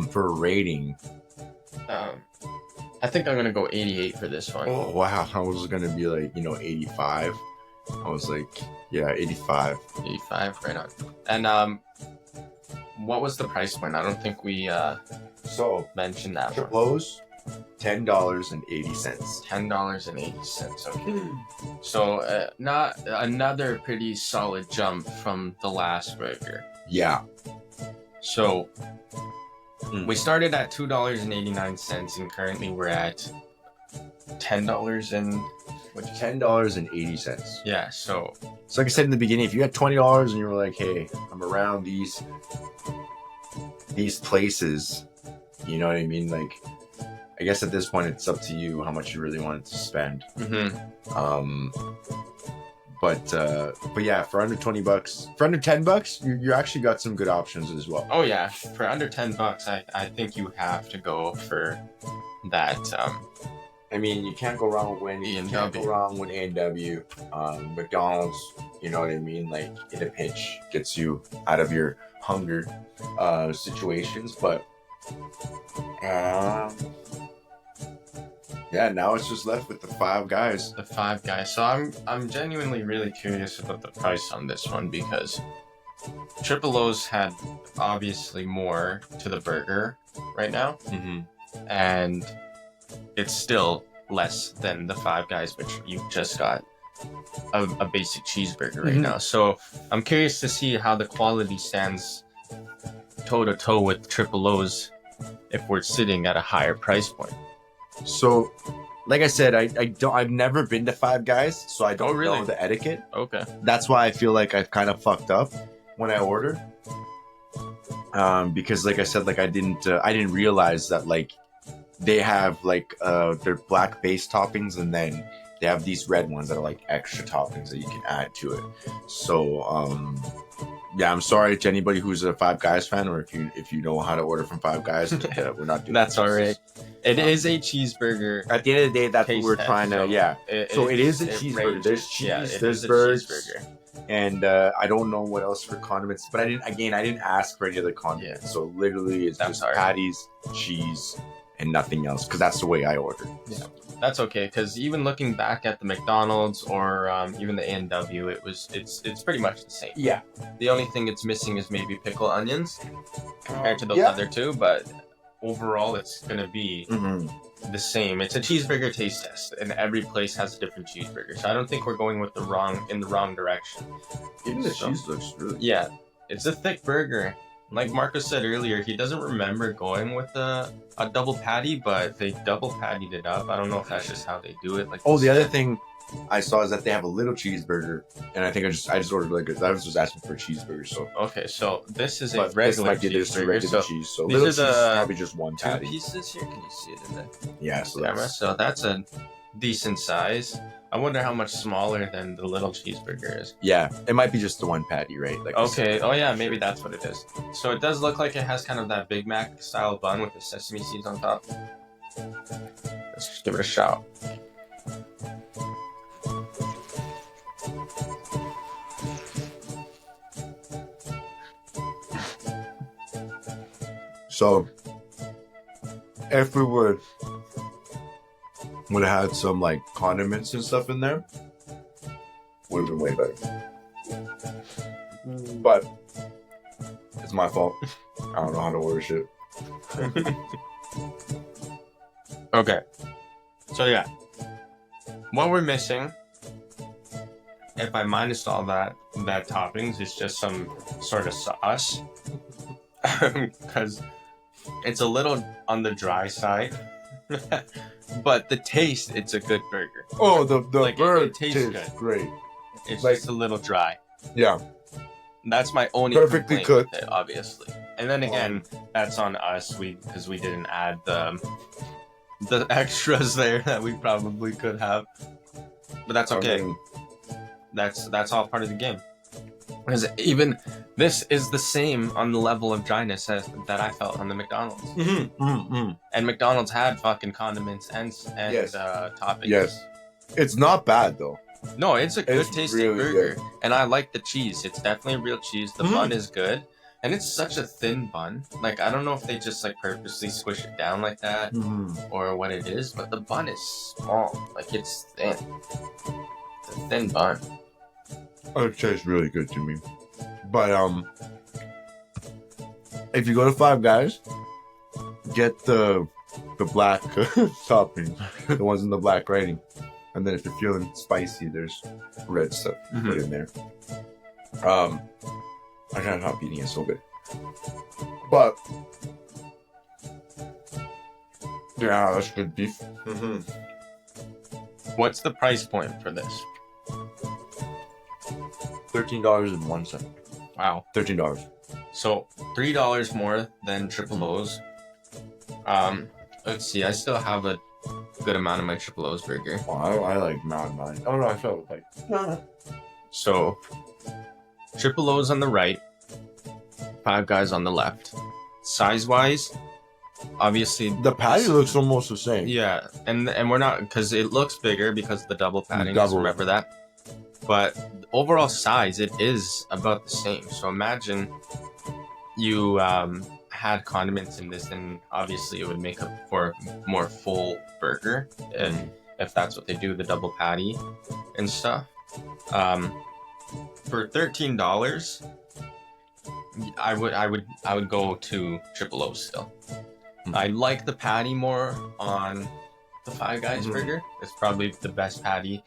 Speaker 2: For a rating,
Speaker 1: I think I'm gonna go 88 for this one.
Speaker 2: oh wow, I was gonna be like 85. I was like, yeah, 85.
Speaker 1: 85, right on. And what was the price point? I don't think we
Speaker 2: So
Speaker 1: mentioned that one.
Speaker 2: Triple O's, $10.80.
Speaker 1: $10.80. Okay. So not another pretty solid jump from the last burger.
Speaker 2: Yeah.
Speaker 1: So we started at $2.89 and currently we're at $10 and
Speaker 2: $10.80.
Speaker 1: yeah. So
Speaker 2: like I said in the beginning, if you had $20 and you were like, hey, I'm around these places, you know what I mean? Like, I guess at this point it's up to you how much you really wanted to spend. But yeah, for under $20, for under $10, you actually got some good options as well.
Speaker 1: oh yeah, for under $10, I think you have to go for that.
Speaker 2: I mean, you can't go wrong with Wendy's. You can't go wrong with A&W. McDonald's, you know what I mean? Like, in a pinch, gets you out of your hunger situations. But, yeah, now it's just left with the Five Guys.
Speaker 1: The Five Guys. So I'm genuinely really curious about the price on this one because Triple O's had obviously more to the burger right now, and it's still less than the Five Guys, which you just got a basic cheeseburger right now. So I'm curious to see how the quality stands toe to toe with Triple O's if we're sitting at a higher price point.
Speaker 2: So, like I said, I've never been to Five Guys, so I don't know the etiquette.
Speaker 1: Okay.
Speaker 2: That's why I feel like I've kind of fucked up when I ordered. Because like I said, like I didn't realize that like they have like their black base toppings and then they have these red ones that are like extra toppings that you can add to it. So yeah, I'm sorry to anybody who's a Five Guys fan, or if you know how to order from Five Guys, we're not doing
Speaker 1: that's all right. It is a cheeseburger.
Speaker 2: At the end of the day, that's what we're trying to. Yeah. So it is a cheeseburger. There's cheese. There's birds. And I don't know what else for condiments, but I didn't ask for any other condiments. Yeah. So literally, it's just patties, cheese, and nothing else, because that's the way I ordered.
Speaker 1: Yeah, that's okay. Because even looking back at the McDonald's or even the A&W, it's pretty much the same.
Speaker 2: Yeah.
Speaker 1: The only thing it's missing is maybe pickle onions compared to those other two, but overall, it's gonna be the same. It's a cheeseburger taste test, and every place has a different cheeseburger. So I don't think we're going with in the wrong direction.
Speaker 2: Even the cheese looks really.
Speaker 1: Yeah, it's a thick burger. Like Marcus said earlier, he doesn't remember going with a double patty, but they double pattied it up. I don't know if that's just how they do it. Like
Speaker 2: the other thing I saw is that they have a little cheeseburger, and I think I just ordered I was just asking for a cheeseburger. So
Speaker 1: okay, so this is a regular cheeseburger.
Speaker 2: So cheese. So
Speaker 1: these
Speaker 2: little
Speaker 1: are
Speaker 2: cheese is probably just one
Speaker 1: two
Speaker 2: patty.
Speaker 1: pieces here. Can you see it in the
Speaker 2: Yeah. So
Speaker 1: camera? So that's a decent size. I wonder how much smaller than the little cheeseburger is.
Speaker 2: Yeah, it might be just the one patty, right? Like
Speaker 1: Okay. Oh yeah, maybe that's what it is. So it does look like it has kind of that Big Mac style bun with the sesame seeds on top. Let's just give it a shot.
Speaker 2: So, if we would have had some like condiments and stuff in there, would have been way better. But it's my fault. I don't know how to order shit.
Speaker 1: Okay. So yeah, what we're missing, if I minus all that toppings, is just some sort of sauce, because it's a little on the dry side. But the taste, it's a good burger.
Speaker 2: Oh, the
Speaker 1: Like,
Speaker 2: bird
Speaker 1: it tastes good.
Speaker 2: great.
Speaker 1: It's
Speaker 2: Like-
Speaker 1: just a little dry.
Speaker 2: Yeah,
Speaker 1: That's my only
Speaker 2: Perfectly
Speaker 1: complaint
Speaker 2: cooked.
Speaker 1: with it, obviously. And then again, that's on us, because we didn't add the extras there that we probably could have. But that's okay.
Speaker 2: I mean,
Speaker 1: That's all part of the game. Because even this is the same on the level of dryness as that I felt on the McDonald's. And McDonald's had fucking condiments and
Speaker 2: Yes.
Speaker 1: toppings.
Speaker 2: Yes. It's not bad though.
Speaker 1: No, it's a good
Speaker 2: It's
Speaker 1: tasting
Speaker 2: really
Speaker 1: burger.
Speaker 2: good.
Speaker 1: And I like the cheese. It's definitely real cheese. The bun is good. And it's such a thin bun. Like, I don't know if they just like purposely squish it down like that or what it is, but the bun is small. Like, it's thin. It's a thin bun.
Speaker 2: It tastes really good to me. But if you go to Five Guys, get the black toppings, the ones in the black writing, and then if you're feeling spicy, there's red stuff you put in there. I can't stop eating it, so good. But yeah, that's good beef.
Speaker 1: What's the price point for this?
Speaker 2: $13.01.
Speaker 1: Wow.
Speaker 2: $13.
Speaker 1: So $3 more than Triple O's. Let's see. I still have a good amount of my Triple O's burger.
Speaker 2: Oh, I like Mad Mine. Oh no, I felt like.
Speaker 1: So Triple O's on the right, Five Guys on the left. Size wise, obviously
Speaker 2: The patty looks almost the same.
Speaker 1: yeah, and we're not, because it looks bigger because of the double padding.
Speaker 2: Double.
Speaker 1: Remember that. But overall size, it is about the same. So imagine you had condiments in this, and obviously it would make up for a more full burger, and if that's what they do, the double patty and stuff. For $13, I would go to Triple O still. I like the patty more on the Five Guys burger. It's probably the best patty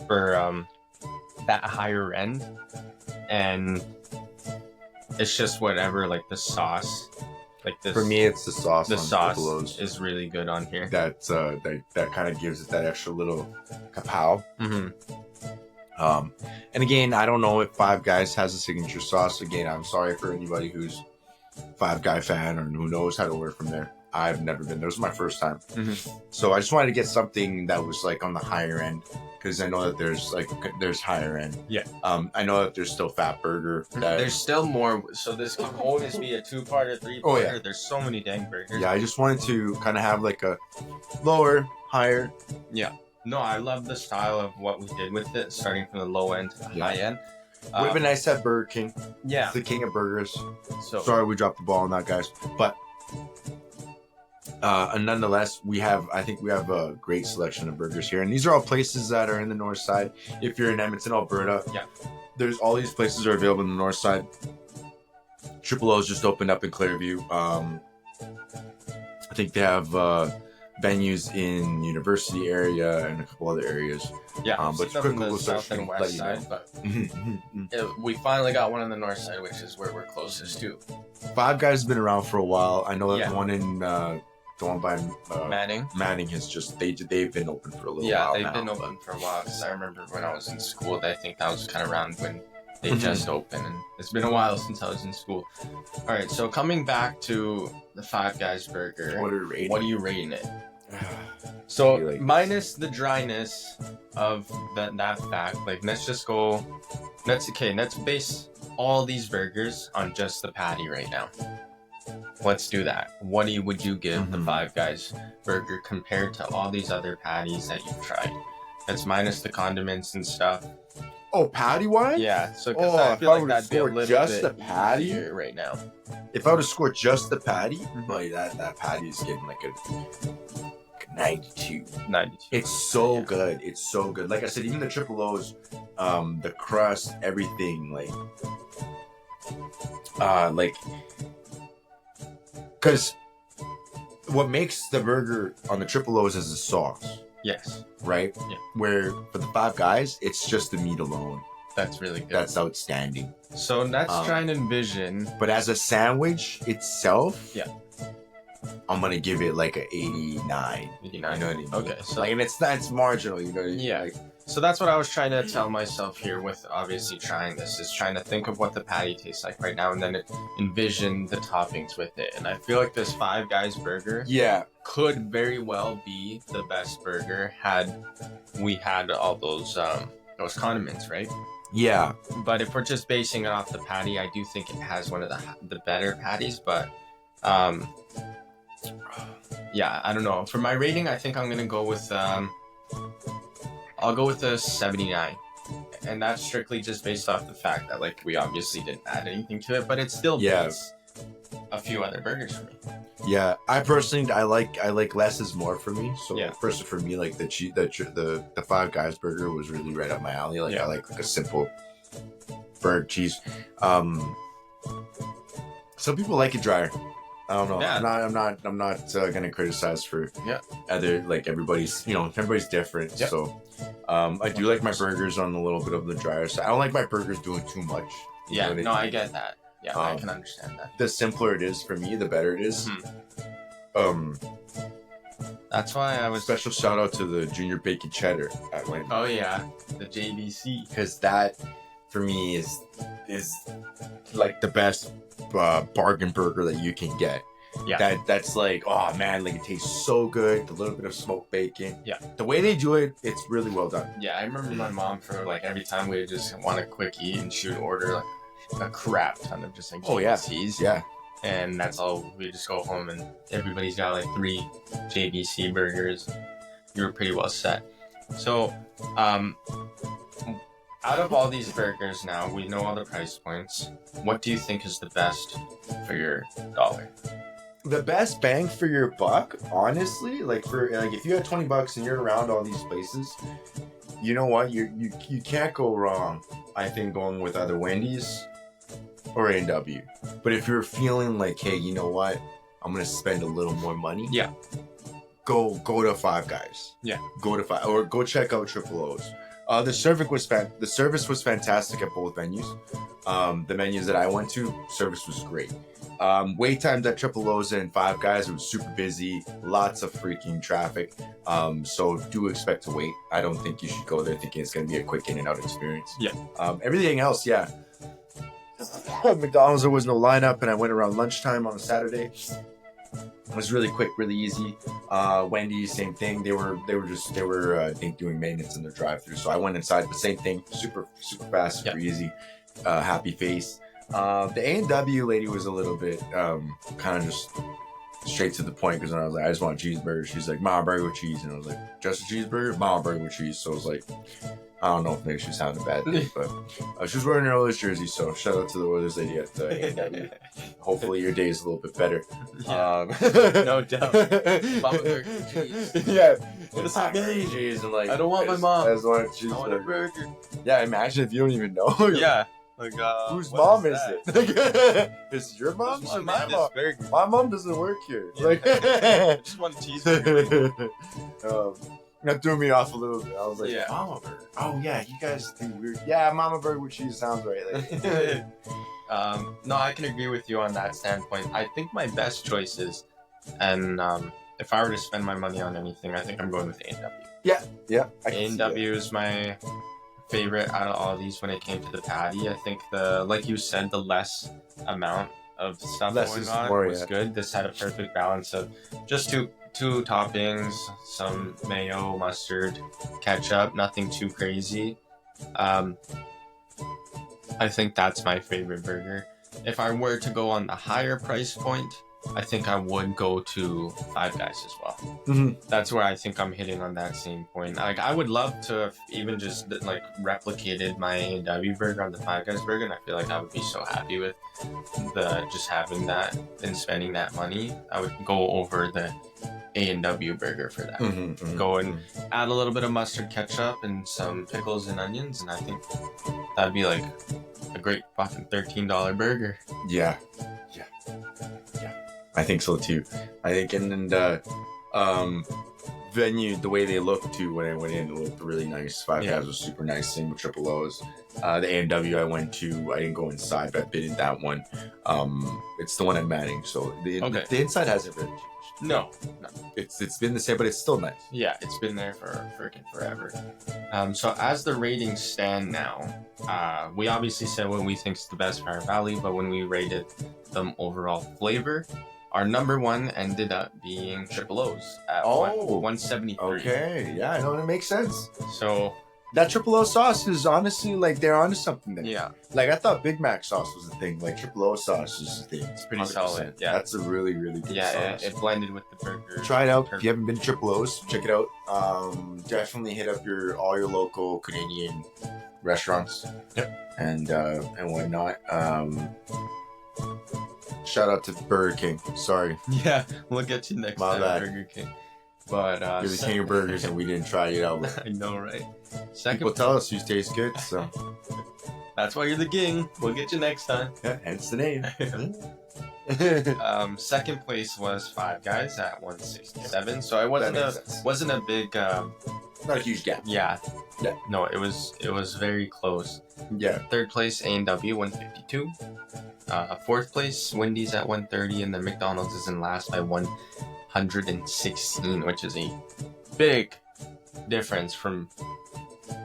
Speaker 1: for that higher end, and it's just whatever, like the sauce, like this.
Speaker 2: For me, it's the sauce.
Speaker 1: the
Speaker 2: on
Speaker 1: sauce
Speaker 2: Triple O's
Speaker 1: is really good on here.
Speaker 2: that kind of gives it that extra little kapow.
Speaker 1: Mm-hmm.
Speaker 2: And again, I don't know if Five Guys has a signature sauce. Again, I'm sorry for anybody who's Five Guy fan or who knows how to order from there. I've never been there. This was my first time. So I just wanted to get something that was like on the higher end, because I know that there's higher end.
Speaker 1: Yeah.
Speaker 2: I know that there's still Fat Burger. That,
Speaker 1: There's still more, so this can always be a 2-part or 3-part.
Speaker 2: Oh, yeah.
Speaker 1: There's so many dang burgers.
Speaker 2: yeah, I just wanted to kind of have like a lower, higher.
Speaker 1: No, I love the style of what we did with it, starting from the low end to the
Speaker 2: Yeah.
Speaker 1: high end.
Speaker 2: Would have been nice to have Burger King.
Speaker 1: Yeah.
Speaker 2: It's the king of burgers.
Speaker 1: So
Speaker 2: Sorry we dropped the ball on that, guys. But and nonetheless, I think we have a great selection of burgers here. And these are all places that are in the north side. If you're in Edmonton, Alberta,
Speaker 1: Yeah.
Speaker 2: there's all these places are available in the north side. Triple O's just opened up in Clearview. I think they have venues in University area and a couple other areas.
Speaker 1: yeah,
Speaker 2: but
Speaker 1: but
Speaker 2: it's pretty
Speaker 1: from the
Speaker 2: cool
Speaker 1: south
Speaker 2: section,
Speaker 1: and
Speaker 2: let
Speaker 1: west
Speaker 2: you
Speaker 1: side,
Speaker 2: know.
Speaker 1: but we finally got one on the north side, which is where we're closest to.
Speaker 2: Five Guys has been around for a while. I know that
Speaker 1: Yeah.
Speaker 2: the one in the one by
Speaker 1: Manning.
Speaker 2: Manning has just they've been open for a little
Speaker 1: Yeah,
Speaker 2: while.
Speaker 1: they've
Speaker 2: now,
Speaker 1: been
Speaker 2: but-
Speaker 1: open for a while. Because I remember when I was in school, I think that was kind of around when they just opened, and it's been a while since I was in school. All right, so coming back to the Five Guys burger,
Speaker 2: What are we rating?
Speaker 1: what are you rating it? So
Speaker 2: Be like-
Speaker 1: minus the dryness of that fact, like let's base all these burgers on just the patty right now. Let's do that. What would you give the
Speaker 2: Mhm.
Speaker 1: Five Guys burger compared to all these other patties that you've tried? That's minus the condiments and stuff.
Speaker 2: Oh, patty wise?
Speaker 1: Yeah, so 'cause
Speaker 2: Oh,
Speaker 1: I
Speaker 2: if
Speaker 1: feel
Speaker 2: I
Speaker 1: like
Speaker 2: would've
Speaker 1: that'd be a
Speaker 2: scored
Speaker 1: little
Speaker 2: just
Speaker 1: bit
Speaker 2: the patty?
Speaker 1: easier right now.
Speaker 2: If I would have scored just the patty,
Speaker 1: Mhm.
Speaker 2: like that patty is getting like a 92.
Speaker 1: 92.
Speaker 2: It's so
Speaker 1: Yeah.
Speaker 2: good. It's so good. Like I said, even the triple O's, the crust, everything, because what makes the burger on the triple O's is the sauce,
Speaker 1: Yes,
Speaker 2: right?
Speaker 1: Yeah.
Speaker 2: Where for the Five Guys, it's just the meat alone.
Speaker 1: that's really good.
Speaker 2: That's outstanding.
Speaker 1: So let's try and envision.
Speaker 2: But as a sandwich itself,
Speaker 1: Yeah.
Speaker 2: I'm gonna give it like a 89.
Speaker 1: 89.
Speaker 2: You know what I mean?
Speaker 1: Okay, so
Speaker 2: Like, and it's marginal. You know what I mean?
Speaker 1: Yeah.
Speaker 2: Like,
Speaker 1: So that's what I was trying to tell myself here with obviously trying this, is trying to think of what the patty tastes like right now and then envision the toppings with it. And I feel like this Five Guys burger
Speaker 2: yeah.
Speaker 1: could very well be the best burger had we had all those condiments, right?
Speaker 2: Yeah.
Speaker 1: But if we're just basing it off the patty, I do think it has one of the better patties, but yeah, I don't know. For my rating, I think I'm going to go with I'll go with a 79. And that's strictly just based off the fact that, like, we obviously didn't add anything to it, but it still beats a few other burgers for me.
Speaker 2: Yeah. I personally, I like less is more for me. So
Speaker 1: Yeah.
Speaker 2: personally, for me, like the Five Guys burger was really right up my alley. Like,
Speaker 1: Yeah.
Speaker 2: I like a simple burger cheese. Some people like it drier. I don't know.
Speaker 1: Yeah.
Speaker 2: I'm not gonna criticize for
Speaker 1: Yeah.
Speaker 2: other, like, everybody's different.
Speaker 1: Yep.
Speaker 2: So I do like my burgers on a little bit of the drier side. I don't like my burgers doing too much. You
Speaker 1: Yeah,
Speaker 2: know what
Speaker 1: no,
Speaker 2: I
Speaker 1: I
Speaker 2: mean?
Speaker 1: get that. Yeah, I can understand that.
Speaker 2: The simpler it is for me, the better it is.
Speaker 1: That's why I was.
Speaker 2: Special shout out to the Junior Bacon Cheddar at Wendy's.
Speaker 1: Oh yeah, the JBC.
Speaker 2: Because that for me is like the best bargain burger that you can get.
Speaker 1: Yeah.
Speaker 2: That's like, oh man, like, it tastes so good. The little bit of smoked bacon.
Speaker 1: Yeah.
Speaker 2: The way they do it, it's really well done.
Speaker 1: Yeah, I remember my mom for like every time we would just want a quick eat and she would order like a crap ton of just like
Speaker 2: Oh, yeah.
Speaker 1: JBCs.
Speaker 2: Yeah.
Speaker 1: And that's all. We just go home and everybody's got like 3 JBC burgers. You were pretty well set. So, out of all these burgers now, we know all the price points. What do you think is the best for your dollar?
Speaker 2: The best bang for your buck, honestly, like if you had $20 and you're around all these places, you know what? You can't go wrong. I think going with either Wendy's or A&W. But if you're feeling like, hey, you know what? I'm gonna spend a little more money.
Speaker 1: Yeah.
Speaker 2: Go to Five Guys.
Speaker 1: Yeah.
Speaker 2: Go to Five, or go check out Triple O's. The service was fantastic at both venues. The menus that I went to, service was great. Wait times at Triple O's and Five Guys, it was super busy, lots of freaking traffic. So do expect to wait. I don't think you should go there thinking it's going to be a quick in and out experience.
Speaker 1: Yeah.
Speaker 2: Everything else, yeah. McDonald's, there was no lineup, and I went around lunchtime on a Saturday. It was really quick, really easy. Wendy's, same thing. They were I think doing maintenance in their drive-thru. So I went inside, but same thing, super fast, super easy, happy face. The A&W lady was a little bit kind of just straight to the point, because when I was like, I just want a cheeseburger, she's like, Mama burger with cheese, and I was like, just a cheeseburger? Mama burger with cheese. So I was like, I don't know if maybe she was having a bad day, but she was wearing her Oilers jersey, so shout out to the Oilers lady at A&W. Hopefully your day is a little bit better.
Speaker 1: Yeah. No doubt. Mama burger with cheese.
Speaker 2: Yeah.
Speaker 1: What does that mean?
Speaker 2: Cheese and like,
Speaker 1: I don't want my mom.
Speaker 2: I just want a
Speaker 1: I want a
Speaker 2: cheeseburger.
Speaker 1: burger.
Speaker 2: Yeah, imagine if you don't even know.
Speaker 1: Yeah. Like,
Speaker 2: Whose
Speaker 1: what
Speaker 2: mom is
Speaker 1: that?
Speaker 2: it? Is it your mom?
Speaker 1: Who's
Speaker 2: Or
Speaker 1: mom
Speaker 2: my
Speaker 1: made
Speaker 2: mom?
Speaker 1: this burger?
Speaker 2: My mom doesn't work here.
Speaker 1: Yeah.
Speaker 2: Like,
Speaker 1: I just want a cheeseburger.
Speaker 2: that threw me off a little bit. I was like,
Speaker 1: Yeah.
Speaker 2: Mama burger. Oh yeah, you guys do weird. Yeah, Mama burger with cheese sounds right. Like,
Speaker 1: No, I can agree with you on that standpoint. I think my best choices, and if I were to spend my money on anything, I think I'm going with A&W.
Speaker 2: yeah, I can see
Speaker 1: A&W is my favorite out of all these when it came to the patty. I think like you said, the less amount of stuff
Speaker 2: Less
Speaker 1: going
Speaker 2: is
Speaker 1: on
Speaker 2: more,
Speaker 1: was
Speaker 2: yeah.
Speaker 1: good. This had a perfect balance of just two toppings, some mayo, mustard, ketchup, nothing too crazy. Um, I think that's my favorite burger. If I were to go on the higher price point, I think I would go to Five Guys as well.
Speaker 2: Mhm.
Speaker 1: That's where I think I'm hitting on that same point. Like, I would love to have even just like replicated my A&W burger on the Five Guys burger, and I feel like I would be so happy with the just having that and spending that money. I would go over the A&W burger for that.
Speaker 2: Mhm, mhm,
Speaker 1: Go and
Speaker 2: mhm.
Speaker 1: add a little bit of mustard, ketchup, and some pickles and onions, and I think that'd be like a great fucking $13 burger.
Speaker 2: Yeah. I think so too. I think, and venue, the way they looked too when I went in, it looked really nice. Five
Speaker 1: Yeah.
Speaker 2: Guys was super nice. Same with Triple O's. The A&W I went to, I didn't go inside, but I've been in that one. It's the one in Manning, so the inside hasn't really changed.
Speaker 1: No.
Speaker 2: It's been the same, but it's still nice.
Speaker 1: Yeah, it's been there for freaking forever. So as the ratings stand now, we obviously said what we think is the best Fire Valley, but when we rated them overall flavor, our number one ended up being Triple O's at 173.
Speaker 2: Okay, yeah, I know, it makes sense.
Speaker 1: So
Speaker 2: That Triple O sauce is honestly, like, they're onto something there.
Speaker 1: yeah,
Speaker 2: Like, I thought Big Mac sauce was the thing. Like, Triple O sauce is the thing.
Speaker 1: it's pretty solid. Yeah,
Speaker 2: That's a really, really good sauce.
Speaker 1: it blended with the burger.
Speaker 2: Try it out. If you haven't been to Triple O's, check it out. Definitely hit up all your local Canadian restaurants.
Speaker 1: Yep.
Speaker 2: And whatnot. Shout out to Burger King. Sorry.
Speaker 1: Yeah, we'll get you next
Speaker 2: My
Speaker 1: time,
Speaker 2: bad.
Speaker 1: Burger King. But
Speaker 2: You're the king of burgers and we didn't try it out.
Speaker 1: I know, right? Second,
Speaker 2: People tell us you taste good, so
Speaker 1: that's why you're the king. We'll get you next time.
Speaker 2: yeah, hence the name.
Speaker 1: Second place was Five Guys at 167. So I
Speaker 2: That makes sense.
Speaker 1: wasn't a big
Speaker 2: Not a huge gap.
Speaker 1: yeah.
Speaker 2: Yeah.
Speaker 1: No, it was very close.
Speaker 2: Yeah.
Speaker 1: Third place A&W 152. Fourth place Wendy's at 130, and then McDonald's is in last by 116, which is a big difference from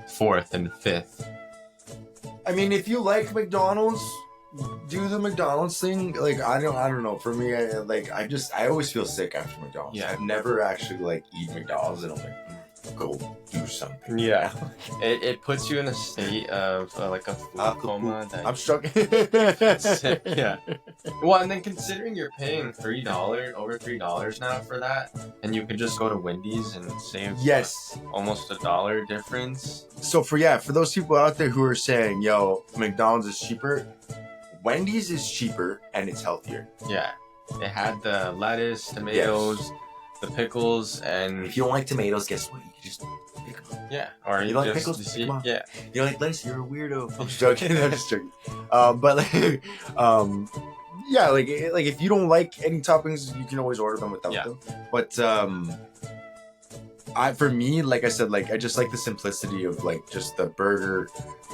Speaker 1: fourth and fifth.
Speaker 2: I mean, if you like McDonald's, do the McDonald's thing. Like, I don't know. For me, I always feel sick after McDonald's.
Speaker 1: Yeah.
Speaker 2: I've never actually like eat McDonald's and I'm like, go do something.
Speaker 1: Yeah. It puts you in a state of like a food coma.
Speaker 2: I'm struggling.
Speaker 1: Sick, yeah. Well, and then considering you're paying over $3 now for that, and you could just go to Wendy's and save
Speaker 2: Yes.
Speaker 1: almost $1 difference.
Speaker 2: So for those people out there who are saying, yo, McDonald's is cheaper, Wendy's is cheaper and it's healthier.
Speaker 1: Yeah, it had the lettuce, tomatoes, the pickles, and
Speaker 2: If you don't like tomatoes, guess what? You can just pick them up.
Speaker 1: yeah, or
Speaker 2: You like
Speaker 1: just,
Speaker 2: pickles?
Speaker 1: you
Speaker 2: Pick
Speaker 1: see,
Speaker 2: 'em up.
Speaker 1: yeah,
Speaker 2: You like lettuce? You're a weirdo. I'm just joking. I'm just joking. But like, yeah, like if you don't like any toppings, you can always order them without
Speaker 1: Yeah.
Speaker 2: them. But for me, like I said, like I just like the simplicity of like just the burger,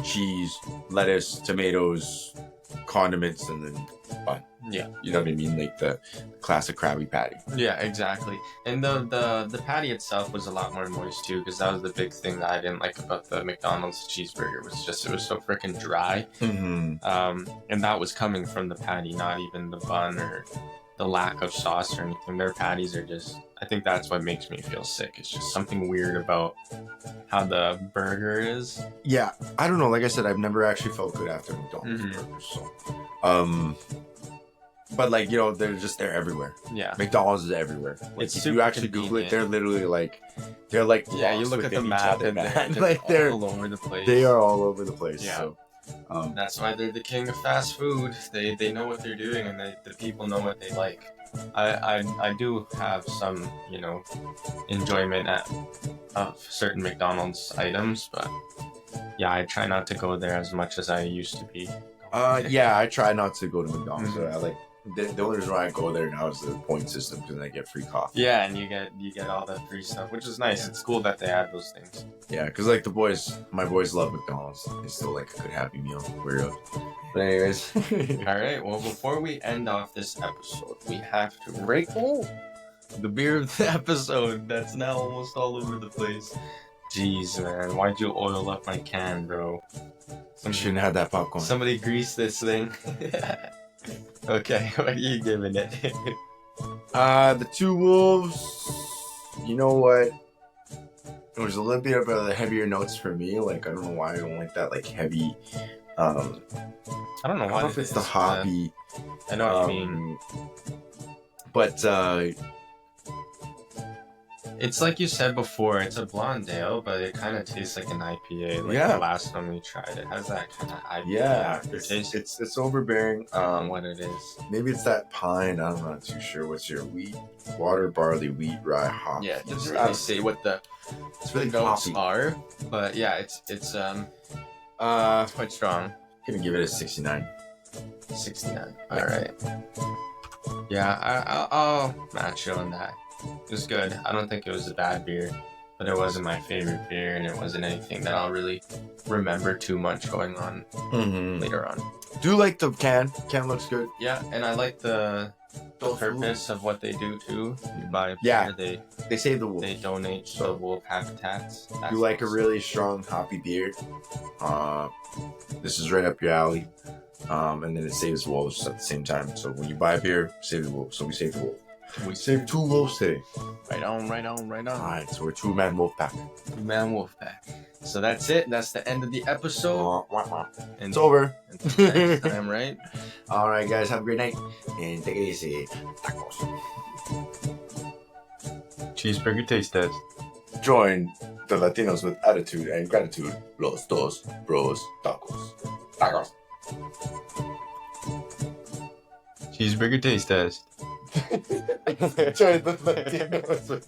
Speaker 2: cheese, lettuce, tomatoes, condiments, and then bun.
Speaker 1: Yeah.
Speaker 2: You know what I mean? Like the classic Krabby Patty.
Speaker 1: yeah, exactly. And the patty itself was a lot more moist too, because that was the big thing that I didn't like about the McDonald's cheeseburger. Was just it was so freaking dry.
Speaker 2: Mm-hmm.
Speaker 1: And that was coming from the patty, not even the bun or the lack of sauce or anything. Their patties are just, I think that's what makes me feel sick. It's just something weird about how the burger is.
Speaker 2: Yeah, I don't know. Like I said, I've never actually felt good after McDonald's
Speaker 1: Mhm.
Speaker 2: burgers. So, but like they're everywhere.
Speaker 1: Yeah.
Speaker 2: McDonald's is everywhere. Like
Speaker 1: It's
Speaker 2: if
Speaker 1: super
Speaker 2: you actually Google it,
Speaker 1: convenient.
Speaker 2: they're literally like
Speaker 1: Yeah, you
Speaker 2: lost
Speaker 1: look at the
Speaker 2: within each
Speaker 1: map
Speaker 2: other,
Speaker 1: and
Speaker 2: man.
Speaker 1: they're
Speaker 2: Like they're
Speaker 1: all over the place.
Speaker 2: they are all over the place.
Speaker 1: Yeah.
Speaker 2: So,
Speaker 1: That's why they're the king of fast food. They know what they're doing, and the people know what they like. I do have some, enjoyment of certain McDonald's items, but yeah, I try not to go there as much as I used to be.
Speaker 2: yeah, I try not to go to McDonald's.
Speaker 1: Mhm.
Speaker 2: I like the only reason why I go there now is the point system because I get free coffee.
Speaker 1: Yeah, and you get all the free stuff, which is nice. It's cool that they add those things.
Speaker 2: Yeah, because like my boys love McDonald's. It's still like a good Happy Meal. Weirdo. But anyways.
Speaker 1: All right. Well, before we end off this episode, we have to rate the beer of the episode. That's now almost all over the place. Jeez, man, why'd you oil up my can, bro?
Speaker 2: I shouldn't have that popcorn.
Speaker 1: Somebody grease this thing. Okay, what are you giving it?
Speaker 2: The Two Wolves. You know what? It was a little bit of the heavier notes for me. Like I don't know why I don't like that like heavy.
Speaker 1: I don't know
Speaker 2: I
Speaker 1: why.
Speaker 2: don't know if it's the hoppy.
Speaker 1: I know what you mean.
Speaker 2: But
Speaker 1: It's like you said before, it's a blonde ale, but it kind of tastes like an IPA. Like
Speaker 2: Yeah.
Speaker 1: the last one we tried, it has that kind of IPA
Speaker 2: yeah,
Speaker 1: aftertaste.
Speaker 2: it's overbearing.
Speaker 1: What it is.
Speaker 2: Maybe it's that pine. I'm not too sure. What's your wheat, water, barley, wheat, rye, hop?
Speaker 1: Yeah, it doesn't really say what the
Speaker 2: It's really
Speaker 1: notes
Speaker 2: hoppy.
Speaker 1: are, but yeah, it's quite strong.
Speaker 2: Gonna give it a 69.
Speaker 1: 69. All right. Yeah, I'll match you on that. It was good. I don't think it was a bad beer, but it wasn't my favorite beer, and it wasn't anything that I'll really remember too much going on later on.
Speaker 2: Do like the can. Can looks good.
Speaker 1: Yeah, and I like the
Speaker 2: Tofu.
Speaker 1: purpose of what they do too. You buy a
Speaker 2: Yeah.
Speaker 1: beer,
Speaker 2: They save the wolf.
Speaker 1: they donate to the wolf habitats. That's
Speaker 2: You like a
Speaker 1: awesome.
Speaker 2: really strong hoppy beer. This is right up your alley. And then it saves wolves at the same time. So when you buy a beer, save the wolf. So we save the wolf. We saved 2 wolves today.
Speaker 1: Right on, right on, right on.
Speaker 2: All right, so we're 2-man wolf pack.
Speaker 1: Man wolf pack. So that's it. That's the end of the episode. And
Speaker 2: It's over.
Speaker 1: until next time, right?
Speaker 2: All right, guys, have a great night and take it easy. Tacos.
Speaker 1: Cheeseburger taste test.
Speaker 2: Join the Latinos with attitude and gratitude. Los dos bros tacos. Tacos.
Speaker 1: Cheeseburger taste test.
Speaker 2: Join the Latinos with